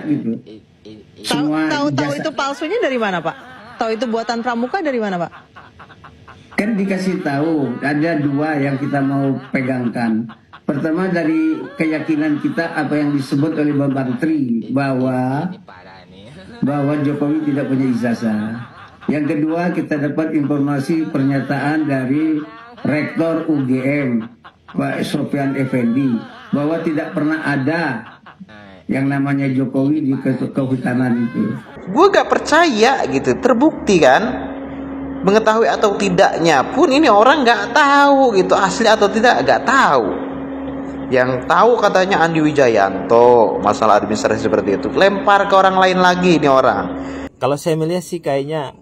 lihat gitu. Tahu itu palsunya dari mana, Pak? Tahu itu buatan Pramuka dari mana, Pak? Kan dikasih tahu ada dua yang kita mau pegangkan. Pertama dari keyakinan kita apa yang disebut oleh Bambang Tri bahwa Jokowi tidak punya ijazah. Yang kedua kita dapat informasi pernyataan dari Rektor UGM Pak Sofyan Effendi bahwa tidak pernah ada yang namanya Jokowi di kehutanan itu. Gue gak percaya gitu, terbukti kan. Mengetahui atau tidaknya pun ini orang gak tahu gitu, asli atau tidak gak tahu. Yang tahu katanya Andi Wijayanto, masalah administrasi seperti itu. Lempar ke orang lain lagi ini orang. Kalau saya melihat sih kayaknya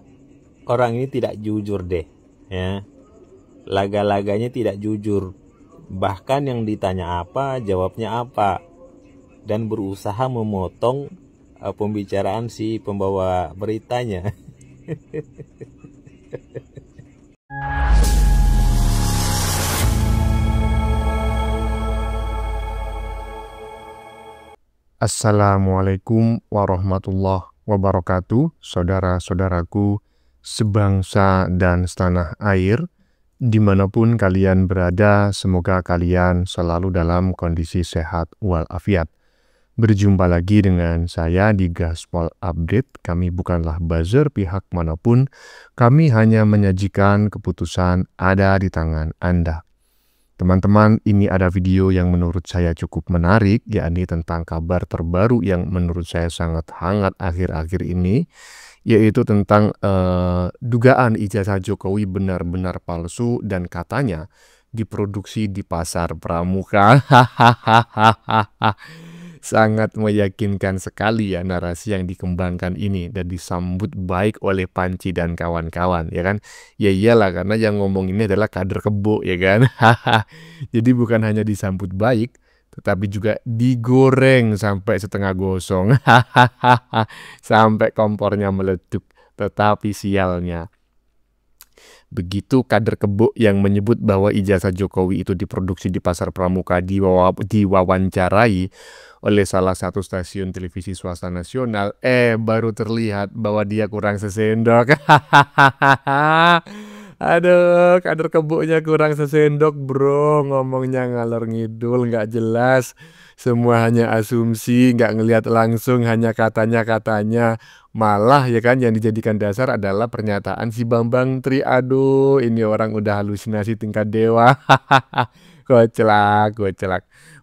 orang ini tidak jujur deh, ya. Laga-laganya tidak jujur. Bahkan yang ditanya apa, jawabnya apa. Dan berusaha memotong pembicaraan si pembawa beritanya. Assalamualaikum warahmatullahi wabarakatuh, saudara-saudaraku sebangsa dan setanah air, dimanapun kalian berada, semoga kalian selalu dalam kondisi sehat walafiat. Berjumpa lagi dengan saya di Gaspol Update. Kami bukanlah buzzer pihak manapun, kami hanya menyajikan keputusan ada di tangan Anda. Teman-teman, ini ada video yang menurut saya cukup menarik, yakni tentang kabar terbaru yang menurut saya sangat hangat akhir-akhir ini, yaitu tentang dugaan ijazah Jokowi benar-benar palsu dan katanya diproduksi di pasar Pramuka. Sangat meyakinkan sekali ya narasi yang dikembangkan ini dan disambut baik oleh Panci dan kawan-kawan, ya kan? Ya iyalah, karena yang ngomong ini adalah kader Kebo, ya kan? Jadi bukan hanya disambut baik, tetapi juga digoreng sampai setengah gosong. Sampai kompornya meletup. Tetapi sialnya, begitu kader Kebo yang menyebut bahwa ijazah Jokowi itu diproduksi di pasar Pramuka diwawancarai oleh salah satu stasiun televisi swasta nasional, baru terlihat bahwa dia kurang sesendok. Aduh, kader Kebonya kurang sesendok bro, ngomongnya ngalor ngidul, nggak jelas, semua hanya asumsi, nggak ngelihat langsung, hanya katanya-katanya. Malah ya kan yang dijadikan dasar adalah pernyataan si Bambang Tri. Aduh, ini orang udah halusinasi tingkat dewa. Koclak.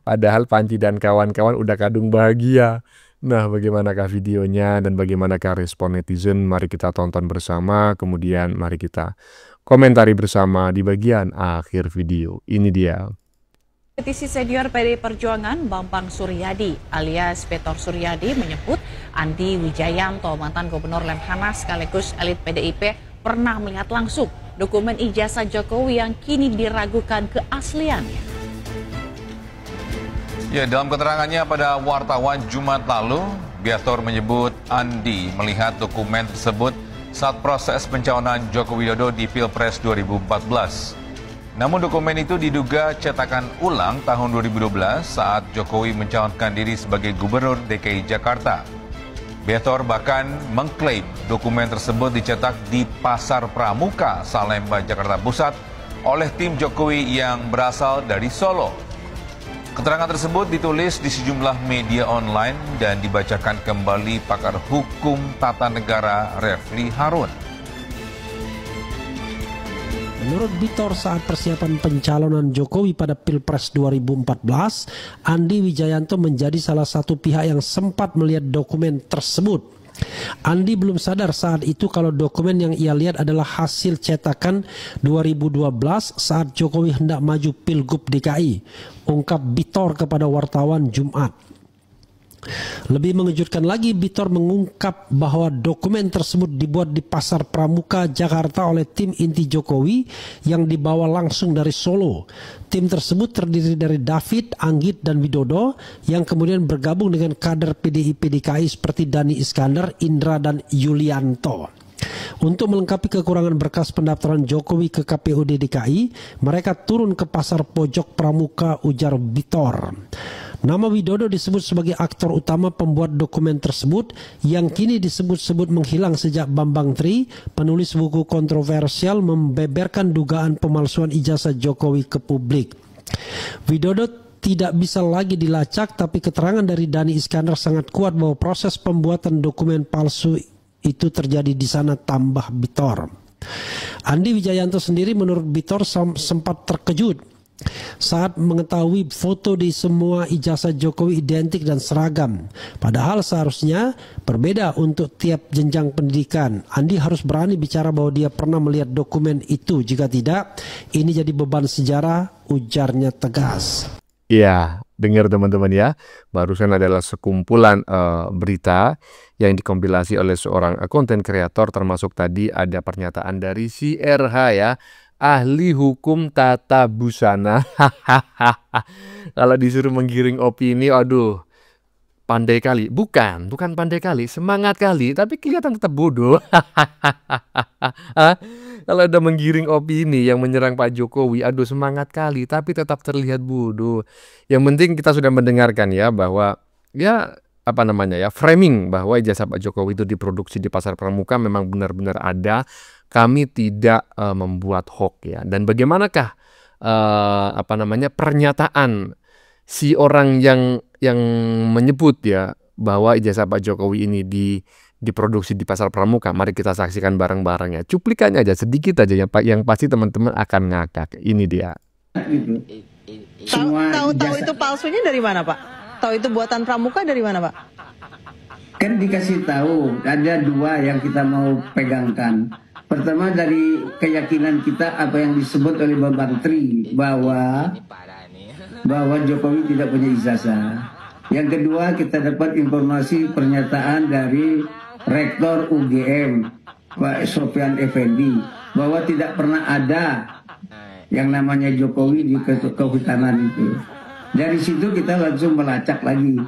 Padahal Panci dan kawan-kawan udah kadung bahagia. Nah, bagaimanakah videonya dan bagaimanakah respon netizen? Mari kita tonton bersama, kemudian mari kita komentari bersama di bagian akhir video. Ini dia. Politisi senior PDI Perjuangan Bambang Suryadi alias Petor Suryadi menyebut Andi Wijayanto, mantan gubernur Lemhanas sekaligus elit PDIP, pernah melihat langsung dokumen ijazah Jokowi yang kini diragukan keasliannya. Ya, dalam keterangannya pada wartawan Jumat lalu, Petor menyebut Andi melihat dokumen tersebut saat proses pencalonan Joko Widodo di Pilpres 2014. Namun dokumen itu diduga cetakan ulang tahun 2012 saat Jokowi mencalonkan diri sebagai Gubernur DKI Jakarta. Petor bahkan mengklaim dokumen tersebut dicetak di Pasar Pramuka, Salemba, Jakarta Pusat oleh tim Jokowi yang berasal dari Solo. Keterangan tersebut ditulis di sejumlah media online dan dibacakan kembali pakar hukum tata negara Refli Harun. Menurut Petor, saat persiapan pencalonan Jokowi pada Pilpres 2014, Andi Wijayanto menjadi salah satu pihak yang sempat melihat dokumen tersebut. Andi belum sadar saat itu kalau dokumen yang ia lihat adalah hasil cetakan 2012 saat Jokowi hendak maju Pilgub DKI, ungkap Petor kepada wartawan Jumat. Lebih mengejutkan lagi, Petor mengungkap bahwa dokumen tersebut dibuat di Pasar Pramuka, Jakarta oleh tim inti Jokowi yang dibawa langsung dari Solo. Tim tersebut terdiri dari David, Anggit, dan Widodo yang kemudian bergabung dengan kader PDIP DKI seperti Dani Iskandar, Indra, dan Yulianto. Untuk melengkapi kekurangan berkas pendaftaran Jokowi ke KPUD DKI, mereka turun ke Pasar Pojok Pramuka, ujar Petor. Nama Widodo disebut sebagai aktor utama pembuat dokumen tersebut yang kini disebut-sebut menghilang sejak Bambang Tri, penulis buku kontroversial, membeberkan dugaan pemalsuan ijazah Jokowi ke publik. Widodo tidak bisa lagi dilacak, tapi keterangan dari Dhani Iskandar sangat kuat bahwa proses pembuatan dokumen palsu itu terjadi di sana, tambah Bitor. Andi Wijayanto sendiri menurut Bitor sempat terkejut saat mengetahui foto di semua ijazah Jokowi identik dan seragam. Padahal seharusnya berbeda untuk tiap jenjang pendidikan. Andi harus berani bicara bahwa dia pernah melihat dokumen itu. Jika tidak, ini jadi beban sejarah, ujarnya tegas. Ya, dengar teman-teman ya, barusan adalah sekumpulan berita yang dikompilasi oleh seorang konten kreator, termasuk tadi ada pernyataan dari si RH ya, ahli hukum tata busana. Kalau disuruh menggiring opini, aduh, pandai kali. Bukan pandai kali, semangat kali, tapi kelihatan tetap bodoh. Kalau ada menggiring opini yang menyerang Pak Jokowi, aduh semangat kali, tapi tetap terlihat bodoh. Yang penting kita sudah mendengarkan ya bahwa ya framing bahwa ijazah Pak Jokowi itu diproduksi di Pasar Pramuka memang benar-benar ada. Kami tidak membuat hoax ya. Dan bagaimanakah pernyataan si orang yang menyebut ya bahwa ijazah Pak Jokowi ini diproduksi di Pasar Pramuka? Mari kita saksikan bareng-bareng ya. Cuplikannya aja sedikit aja yang pasti teman-teman akan ngakak. Ini dia. Tahu itu palsunya dari mana, Pak? Tahu itu buatan Pramuka dari mana, Pak? Kan dikasih tahu ada dua yang kita mau pegangkan. Pertama dari keyakinan kita apa yang disebut oleh Bambang Tri bahwa Jokowi tidak punya ijazah. Yang kedua kita dapat informasi pernyataan dari Rektor UGM Pak Sofyan Effendi bahwa tidak pernah ada yang namanya Jokowi di kehutanan itu. Dari situ kita langsung melacak lagi.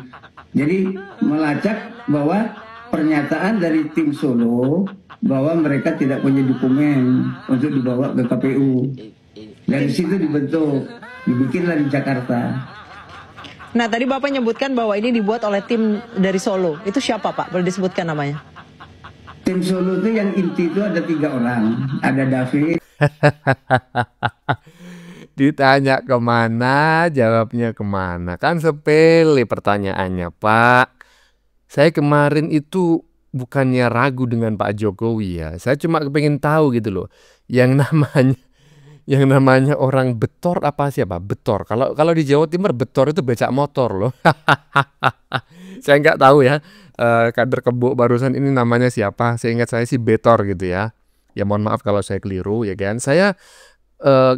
Jadi melacak bahwa pernyataan dari tim Solo bahwa mereka tidak punya dokumen untuk dibawa ke KPU. Dari situ dibikinlah di Jakarta. Nah tadi Bapak nyebutkan bahwa ini dibuat oleh tim dari Solo. Itu siapa Pak? Boleh disebutkan namanya? Tim Solo itu yang inti itu ada 3 orang. Ada David. Ditanya kemana, jawabnya kemana. Kan sepele pertanyaannya, Pak. Saya kemarin itu bukannya ragu dengan Pak Jokowi ya. Saya cuma pengen tahu gitu loh. Yang namanya orang Betor apa siapa? Betor. Kalau di Jawa Timur Betor itu becak motor loh. Saya nggak tahu ya. Kader Kebo barusan ini namanya siapa? Seingat saya sih Betor gitu ya. Ya mohon maaf kalau saya keliru ya kan. Saya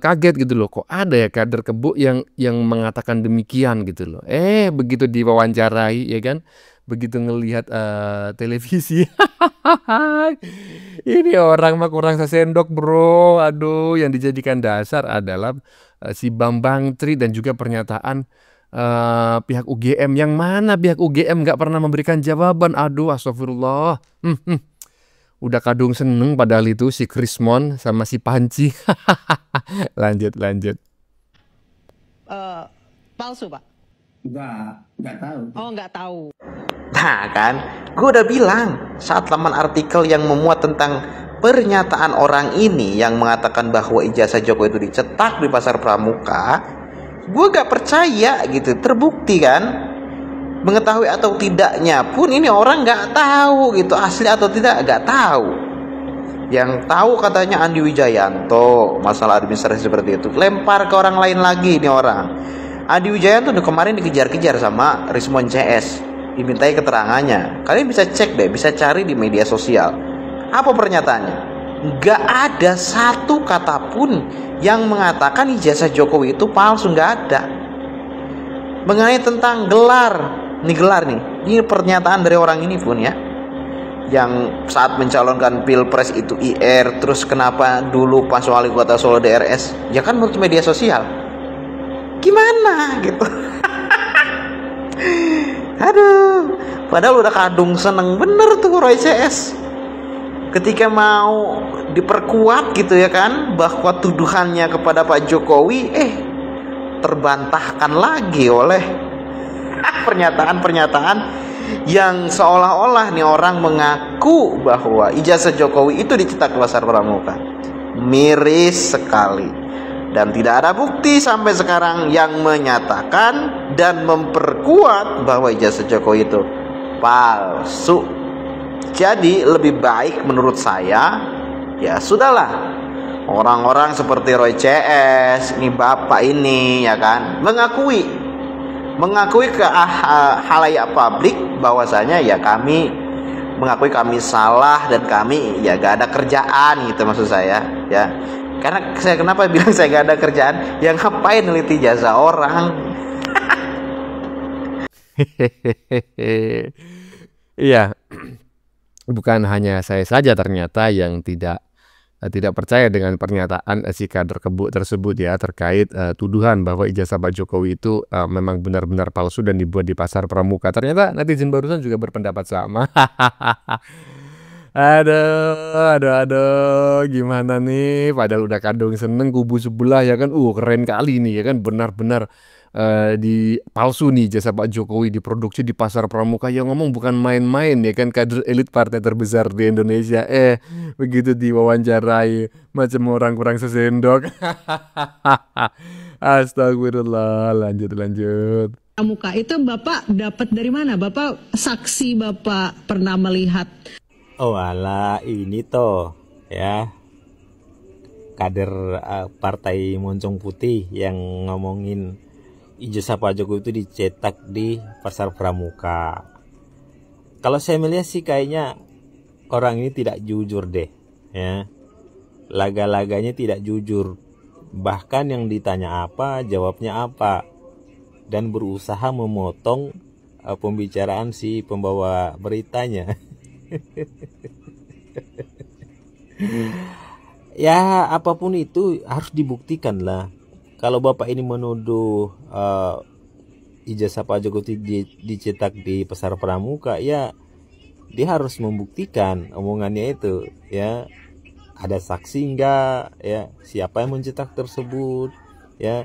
kaget gitu loh, kok ada ya kader Kebo yang mengatakan demikian gitu loh. Begitu diwawancarai ya kan, begitu ngelihat televisi, ini orang mah kurang sesendok bro. Aduh, yang dijadikan dasar adalah si Bambang Tri dan juga pernyataan pihak UGM. Yang mana pihak UGM nggak pernah memberikan jawaban. Aduh, astagfirullah. Udah kadung seneng padahal itu si Krismon sama si Panci. Lanjut. Palsu Pak? Nggak tahu. Oh nggak tahu. Nah kan, gue udah bilang saat laman artikel yang memuat tentang pernyataan orang ini yang mengatakan bahwa ijazah Jokowi itu dicetak di Pasar Pramuka, gue gak percaya gitu. Terbukti kan, mengetahui atau tidaknya pun ini orang gak tahu gitu, asli atau tidak gak tahu. Yang tahu katanya Andi Wijayanto, masalah administrasi seperti itu lempar ke orang lain lagi. Ini orang Andi Wijayanto udah kemarin dikejar-kejar sama Rismon CS, dimintai keterangannya. Kalian bisa cek deh, bisa cari di media sosial. Apa pernyataannya? Gak ada satu kata pun yang mengatakan ijazah Jokowi itu palsu, gak ada. Mengenai tentang gelar, ini pernyataan dari orang ini pun ya, yang saat mencalonkan pilpres itu IR, terus kenapa dulu pas wali kota Solo DRS, ya kan menurut media sosial. Gimana gitu. Aduh, padahal udah kadung seneng bener tuh Roy CS ketika mau diperkuat gitu ya kan, bahwa tuduhannya kepada Pak Jokowi terbantahkan lagi oleh Pernyataan-pernyataan yang seolah-olah nih orang mengaku bahwa ijazah Jokowi itu dicetak Pasar Pramuka. Miris sekali. Dan tidak ada bukti sampai sekarang yang menyatakan dan memperkuat bahwa ijazah Jokowi itu palsu. Jadi lebih baik menurut saya, ya sudahlah, orang-orang seperti Roy CS, ini bapak ini ya kan, mengakui ke halayak publik bahwasanya ya kami mengakui kami salah dan kami ya gak ada kerjaan gitu, maksud saya ya. Karena saya kenapa bilang saya gak ada kerjaan, yang ngapain neliti jasa orang. Iya, bukan hanya saya saja ternyata yang tidak percaya dengan pernyataan si kader Kebuk tersebut ya, terkait tuduhan bahwa ijazah Pak Jokowi itu memang benar-benar palsu dan dibuat di Pasar Pramuka. Ternyata netizen barusan juga berpendapat sama. Aduh, gimana nih? Padahal udah kadung seneng kubu sebelah ya kan, keren kali nih ya kan, benar-benar di palsu nih jasa Pak Jokowi diproduksi di Pasar Pramuka. Yang ngomong bukan main-main ya kan, kader elit partai terbesar di Indonesia. Begitu diwawancarai macam orang kurang sesendok. Astagfirullah. Lanjut. Pramuka itu Bapak dapat dari mana? Bapak saksi, Bapak pernah melihat? Oh alah, ini toh ya kader partai Moncong Putih yang ngomongin ijazah Pak Jokowi itu dicetak di Pasar Pramuka. Kalau saya melihat sih kayaknya orang ini tidak jujur deh ya. Laga-laganya tidak jujur. Bahkan yang ditanya apa, jawabnya apa. Dan berusaha memotong pembicaraan si pembawa beritanya. Ya apapun itu harus dibuktikan lah. Kalau Bapak ini menuduh ijazah Pak Jokowi dicetak di Pasar Pramuka, ya dia harus membuktikan omongannya itu ya. Ada saksi enggak ya, siapa yang mencetak tersebut ya,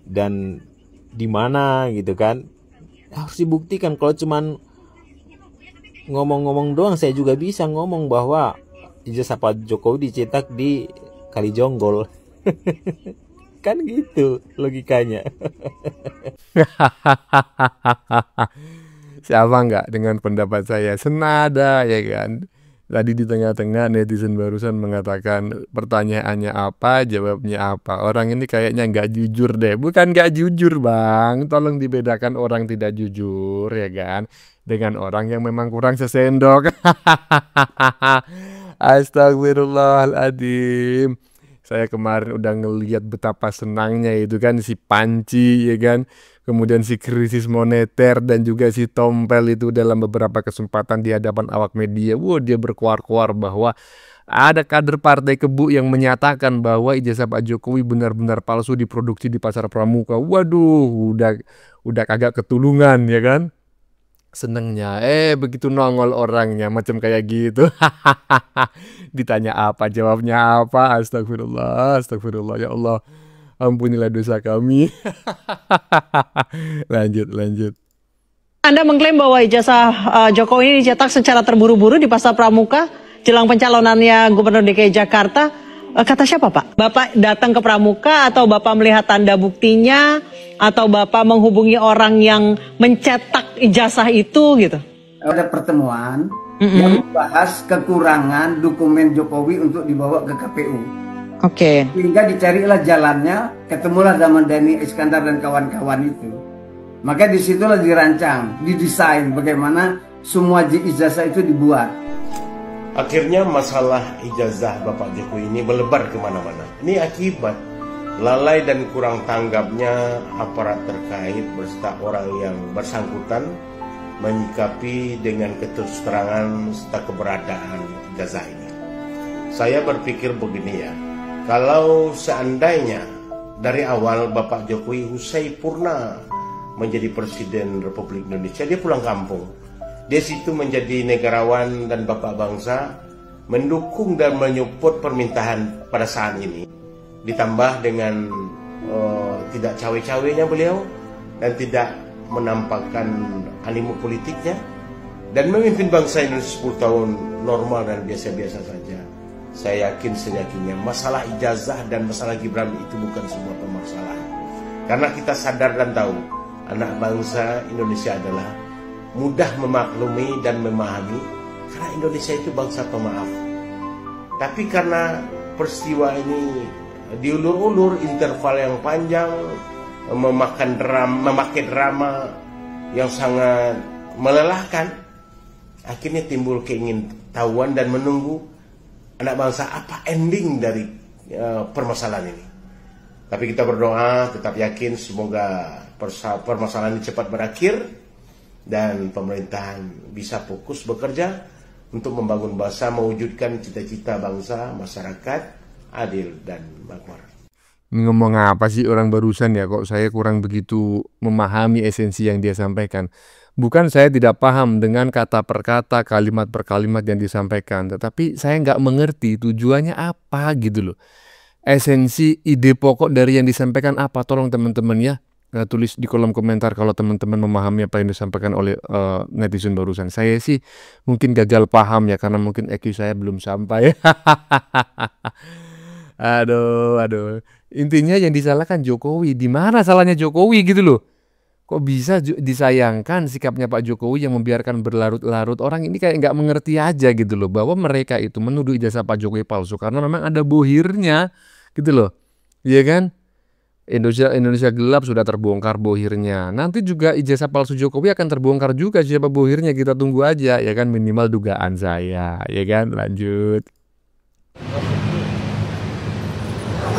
dan di mana gitu kan, harus dibuktikan. Kalau cuman ngomong-ngomong doang, saya juga bisa ngomong bahwa ijazah Pak Jokowi dicetak di Kalijonggol. Kan gitu logikanya. Siapa nggak dengan pendapat saya? Senada ya kan. Tadi di tengah-tengah netizen barusan mengatakan pertanyaannya apa, jawabnya apa. Orang ini kayaknya nggak jujur deh. Bukan nggak jujur bang, tolong dibedakan orang tidak jujur ya kan, dengan orang yang memang kurang sesendok. Astagfirullahaladzim. Saya kemarin udah ngelihat betapa senangnya itu kan si Panci ya kan, kemudian si krisis moneter dan juga si Tompel itu dalam beberapa kesempatan di hadapan awak media. Dia berkuar-kuar bahwa ada kader partai Kebuk yang menyatakan bahwa ijazah Pak Jokowi benar-benar palsu diproduksi di Pasar Pramuka. Waduh, udah kagak ketulungan ya kan. Senengnya begitu nongol orangnya macam kayak gitu. Ditanya apa, jawabnya apa. Astagfirullah ya Allah, ampunilah dosa kami. Lanjut. Anda mengklaim bahwa ijazah Jokowi ini dicetak secara terburu-buru di Pasar Pramuka jelang pencalonannya Gubernur DKI Jakarta. Kata siapa Pak? Bapak datang ke Pramuka atau Bapak melihat tanda buktinya atau Bapak menghubungi orang yang mencetak ijazah itu gitu? Ada pertemuan yang membahas kekurangan dokumen Jokowi untuk dibawa ke KPU. Oke. Sehingga dicarilah jalannya, ketemulah zaman Dhani Iskandar dan kawan-kawan itu. Maka disitulah dirancang, didesain bagaimana semua ijazah itu dibuat. Akhirnya masalah ijazah Bapak Jokowi ini melebar kemana-mana. Ini akibat lalai dan kurang tanggapnya aparat terkait beserta orang yang bersangkutan menyikapi dengan keterus terangan serta keberadaan ijazah ini. Saya berpikir begini ya, kalau seandainya dari awal Bapak Jokowi usai purna menjadi Presiden Republik Indonesia, dia pulang kampung. Dia situ menjadi negarawan dan bapak bangsa, mendukung dan menyupport permintaan pada saat ini. Ditambah dengan tidak cawe-cawenya beliau dan tidak menampakkan animo politiknya dan memimpin bangsa Indonesia 10 tahun normal dan biasa-biasa saja. Saya yakin seyakinnya masalah ijazah dan masalah Gibran itu bukan sebuah permasalahan. Karena kita sadar dan tahu anak bangsa Indonesia adalah mudah memaklumi dan memahami karena Indonesia itu bangsa pemaaf. Tapi karena peristiwa ini diulur-ulur, interval yang panjang, memakai drama yang sangat melelahkan, akhirnya timbul keingintahuan dan menunggu anak bangsa apa ending dari permasalahan ini. Tapi kita berdoa, tetap yakin semoga permasalahan ini cepat berakhir dan pemerintahan bisa fokus bekerja untuk membangun bangsa, mewujudkan cita-cita bangsa, masyarakat adil dan makmur. Ngomong apa sih orang barusan ya, kok saya kurang begitu memahami esensi yang dia sampaikan. Bukan saya tidak paham dengan kata per kata, kalimat per kalimat yang disampaikan, tetapi saya nggak mengerti tujuannya apa gitu loh. Esensi, ide pokok dari yang disampaikan apa, tolong teman-teman ya. Tulis di kolom komentar kalau teman-teman memahami apa yang disampaikan oleh netizen barusan. Saya sih mungkin gagal paham ya, karena mungkin IQ saya belum sampai. Aduh. Intinya yang disalahkan Jokowi. Di mana salahnya Jokowi gitu loh? Kok bisa disayangkan sikapnya Pak Jokowi yang membiarkan berlarut-larut? Orang ini kayak nggak mengerti aja gitu loh, bahwa mereka itu menuduh ijazah Pak Jokowi palsu karena memang ada bohirnya gitu loh. Iya kan? Indonesia gelap sudah terbongkar bohirnya. Nanti juga ijazah palsu Jokowi akan terbongkar juga siapa bohirnya, kita tunggu aja ya kan, minimal dugaan saya ya kan. Lanjut.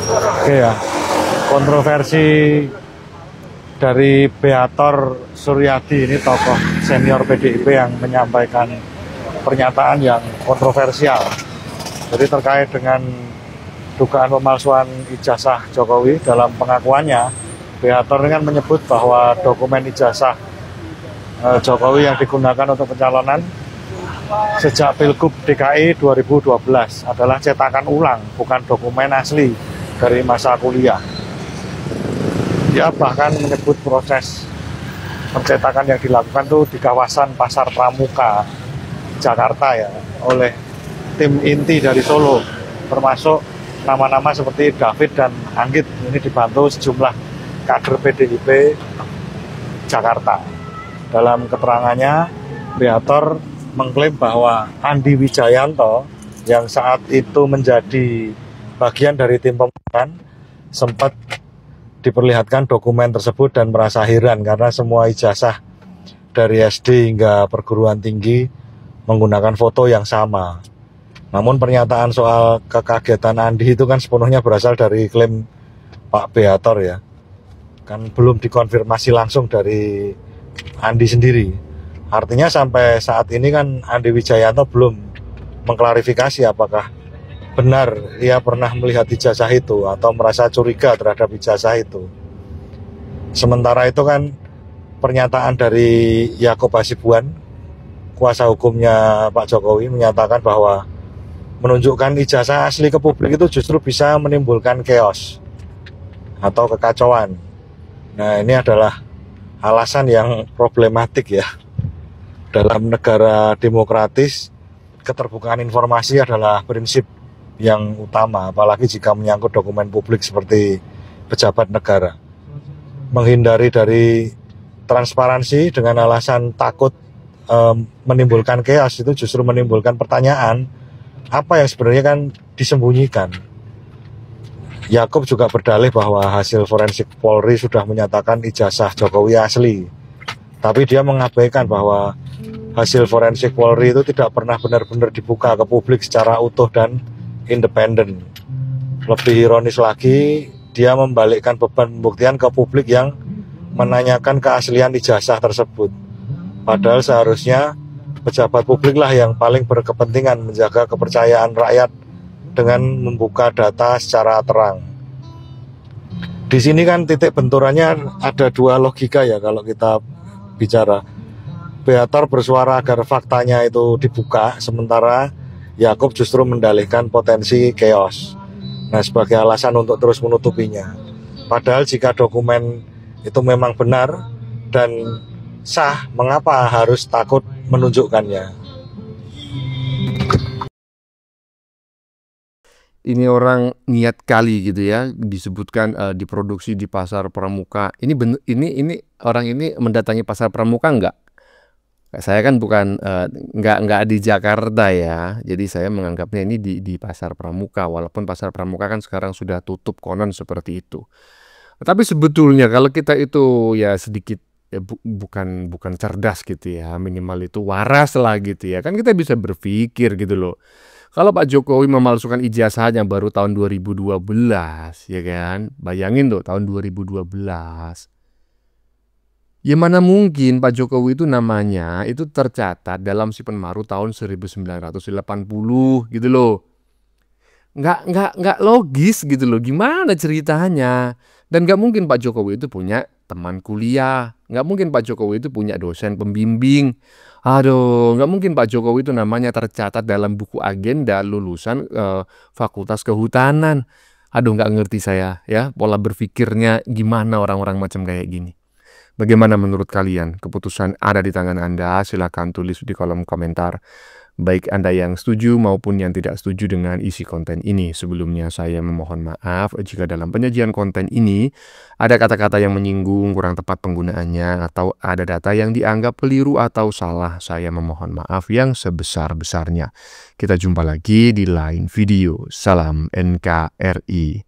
Oke ya, kontroversi dari Beator Suryadi, ini tokoh senior PDIP yang menyampaikan pernyataan yang kontroversial. Jadi terkait dengan dugaan pemalsuan ijazah Jokowi, dalam pengakuannya Beator ini kan menyebut bahwa dokumen ijazah Jokowi yang digunakan untuk pencalonan sejak Pilgub DKI 2012 adalah cetakan ulang, bukan dokumen asli dari masa kuliah. Dia bahkan menyebut proses percetakan yang dilakukan itu di kawasan Pasar Pramuka, Jakarta ya, oleh tim inti dari Solo, termasuk nama-nama seperti David dan Anggit. Ini dibantu sejumlah kader PDIP Jakarta. Dalam keterangannya, Beator mengklaim bahwa Andi Wijayanto yang saat itu menjadi bagian dari tim pemenangan sempat diperlihatkan dokumen tersebut dan merasa heran karena semua ijazah dari SD hingga perguruan tinggi menggunakan foto yang sama. Namun pernyataan soal kekagetan Andi itu kan sepenuhnya berasal dari klaim Pak Beator ya. Kan belum dikonfirmasi langsung dari Andi sendiri. Artinya sampai saat ini kan Andi Wijayanto belum mengklarifikasi apakah benar ia pernah melihat ijazah itu atau merasa curiga terhadap ijazah itu. Sementara itu kan pernyataan dari Yaakob Hasibuan, kuasa hukumnya Pak Jokowi, menyatakan bahwa menunjukkan ijazah asli ke publik itu justru bisa menimbulkan chaos atau kekacauan. Nah, ini adalah alasan yang problematik ya. Dalam negara demokratis, keterbukaan informasi adalah prinsip yang utama, apalagi jika menyangkut dokumen publik seperti pejabat negara. Menghindari dari transparansi dengan alasan takut menimbulkan chaos itu justru menimbulkan pertanyaan, apa yang sebenarnya kan disembunyikan. Yaakob juga berdalih bahwa hasil forensik Polri sudah menyatakan ijazah Jokowi asli. Tapi dia mengabaikan bahwa hasil forensik Polri itu tidak pernah benar-benar dibuka ke publik secara utuh dan independen. Lebih ironis lagi, dia membalikkan beban pembuktian ke publik yang menanyakan keaslian ijazah tersebut. Padahal seharusnya pejabat publik lah yang paling berkepentingan menjaga kepercayaan rakyat dengan membuka data secara terang. Di sini kan titik benturannya ada dua logika ya kalau kita bicara. Beator bersuara agar faktanya itu dibuka, sementara Yaakob justru mendalihkan potensi chaos. Nah, sebagai alasan untuk terus menutupinya. Padahal jika dokumen itu memang benar, dan sah, mengapa harus takut menunjukkannya? Ini orang niat kali gitu ya, disebutkan diproduksi di pasar pramuka. Ini orang ini mendatangi pasar pramuka enggak? Saya kan bukan enggak di Jakarta ya. Jadi saya menganggapnya ini di pasar pramuka, walaupun pasar pramuka kan sekarang sudah tutup konon seperti itu. Tapi sebetulnya kalau kita itu ya sedikit bukan cerdas gitu ya, minimal itu waras lah gitu ya. Kan kita bisa berpikir gitu loh. Kalau Pak Jokowi memalsukan ijazahnya baru tahun 2012, ya kan? Bayangin tuh tahun 2012. Ya mana mungkin Pak Jokowi itu namanya itu tercatat dalam Si Penmaru tahun 1980 gitu loh. Nggak logis gitu loh. Gimana ceritanya? Dan nggak mungkin Pak Jokowi itu punya teman kuliah. Nggak mungkin Pak Jokowi itu punya dosen pembimbing. Aduh, nggak mungkin Pak Jokowi itu namanya tercatat dalam buku agenda lulusan Fakultas Kehutanan. Aduh, nggak ngerti saya ya pola berpikirnya gimana orang-orang macam kayak gini. Bagaimana menurut kalian? Keputusan ada di tangan Anda. Silakan tulis di kolom komentar. Baik Anda yang setuju maupun yang tidak setuju dengan isi konten ini. Sebelumnya saya memohon maaf jika dalam penyajian konten ini ada kata-kata yang menyinggung, kurang tepat penggunaannya, atau ada data yang dianggap keliru atau salah. Saya memohon maaf yang sebesar-besarnya. Kita jumpa lagi di lain video. Salam NKRI.